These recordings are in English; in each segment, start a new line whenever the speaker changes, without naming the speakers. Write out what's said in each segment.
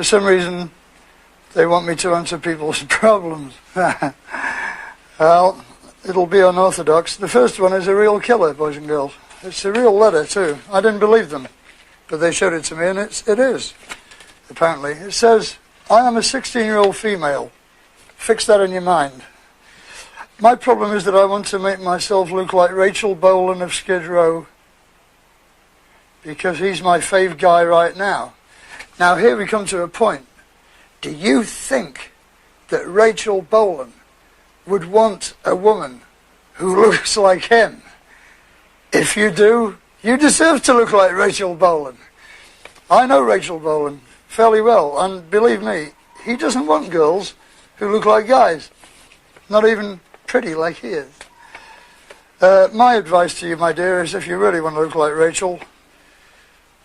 For some reason, they want me to answer people's problems. Well, it'll be unorthodox. The first one is a real killer, boys and girls. It's a real letter, too. I didn't believe them, but they showed it to me, and it is, apparently. It says, I am a 16-year-old female. Fix that in your mind. My problem is that I want to make myself look like Rachel Bolan of Skid Row because he's my fave guy right now. Now, here we come to a point. Do you think that Rachel Bolan would want a woman who looks like him? If you do, you deserve to look like Rachel Bolan. I know Rachel Bolan fairly well, and believe me, he doesn't want girls who look like guys. Not even pretty like he is. My advice to you, my dear, is if you really want to look like Rachel,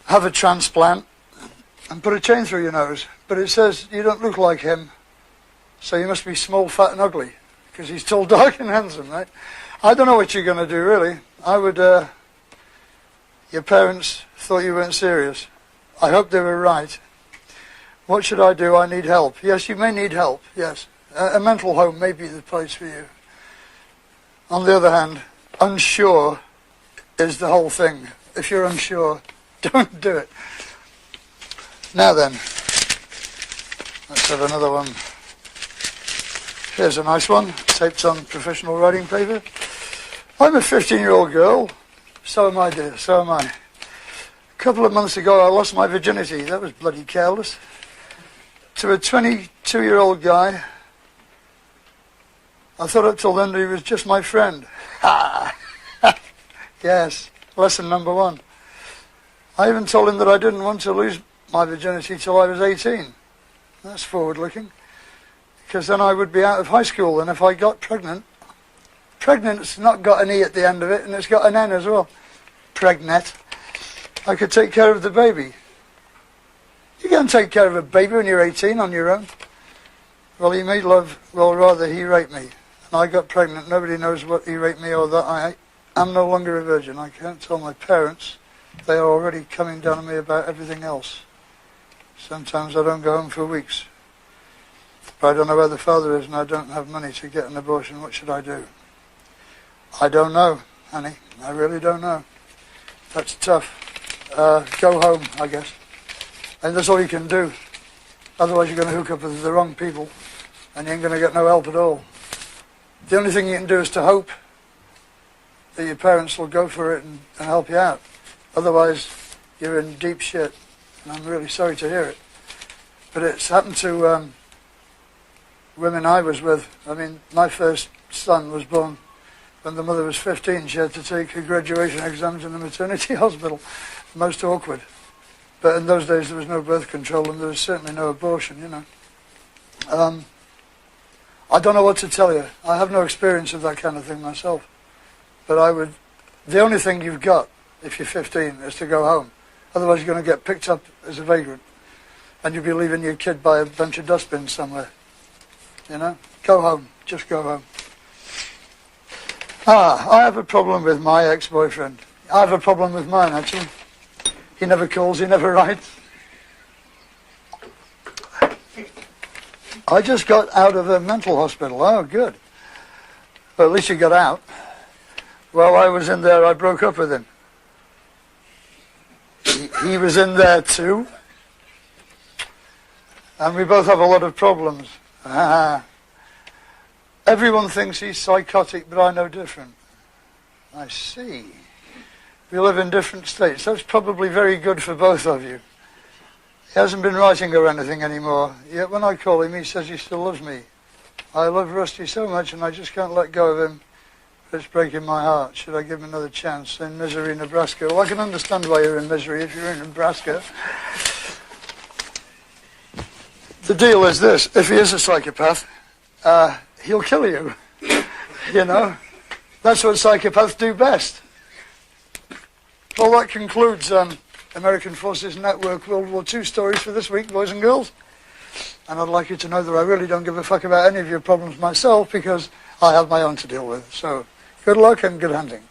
have a transplant and put a chain through your nose. But it says you don't look like him, so you must be small, fat and ugly, because he's tall, dark and handsome, right? I don't know what you're going to do, really. I would, your parents thought you weren't serious. I hope they were right. What should I do? I need help. Yes, you may need help, yes. A mental home may be the place for you. On the other hand, unsure is the whole thing. If you're unsure, don't do it. Now then, let's have another one. Here's a nice one, taped on professional writing paper. I'm a 15-year-old girl. So am I, dear, so am I. A couple of months ago, I lost my virginity. That was bloody careless. To a 22-year-old guy. I thought up till then that he was just my friend. Yes, lesson number one. I even told him that I didn't want to lose my virginity till I was 18. That's forward-looking. Because then I would be out of high school, and if I got pregnant's not got an E at the end of it, and it's got an N as well. Pregnant. I could take care of the baby. You can't take care of a baby when you're 18 on your own. Well, he made love, well, rather he raped me. And I got pregnant. Nobody knows what he raped me or that I am no longer a virgin. I can't tell my parents. They are already coming down on me about everything else. Sometimes I don't go home for weeks. But I don't know where the father is and I don't have money to get an abortion. What should I do? I don't know, honey. I really don't know. That's tough. Go home, I guess. And that's all you can do. Otherwise you're going to hook up with the wrong people and you ain't going to get no help at all. The only thing you can do is to hope that your parents will go for it and help you out. Otherwise, you're in deep shit. And I'm really sorry to hear it. But it's happened to women I was with. I mean, my first son was born when the mother was 15. She had to take her graduation exams in the maternity hospital. Most awkward. But in those days there was no birth control and there was certainly no abortion, you know. I don't know what to tell you. I have no experience of that kind of thing myself. But the only thing you've got, if you're 15, is to go home. Otherwise you're going to get picked up as a vagrant. And you'll be leaving your kid by a bunch of dustbins somewhere. You know? Go home. Just go home. I have a problem with my ex-boyfriend. I have a problem with mine, actually. He never calls, he never writes. I just got out of a mental hospital. Oh, good. Well, at least you got out. While I was in there, I broke up with him. He was in there too. And we both have a lot of problems. Everyone thinks he's psychotic, but I know different. I see. We live in different states. That's probably very good for both of you. He hasn't been writing or anything anymore. Yet when I call him, he says he still loves me. I love Rusty so much, and I just can't let go of him. It's breaking my heart. Should I give him another chance? In Misery, Nebraska. Well, I can understand why you're in misery if you're in Nebraska. The deal is this. If he is a psychopath, he'll kill you. You know? That's what psychopaths do best. Well, that concludes American Forces Network World War II stories for this week, boys and girls. And I'd like you to know that I really don't give a fuck about any of your problems myself because I have my own to deal with. So, good luck and good hunting.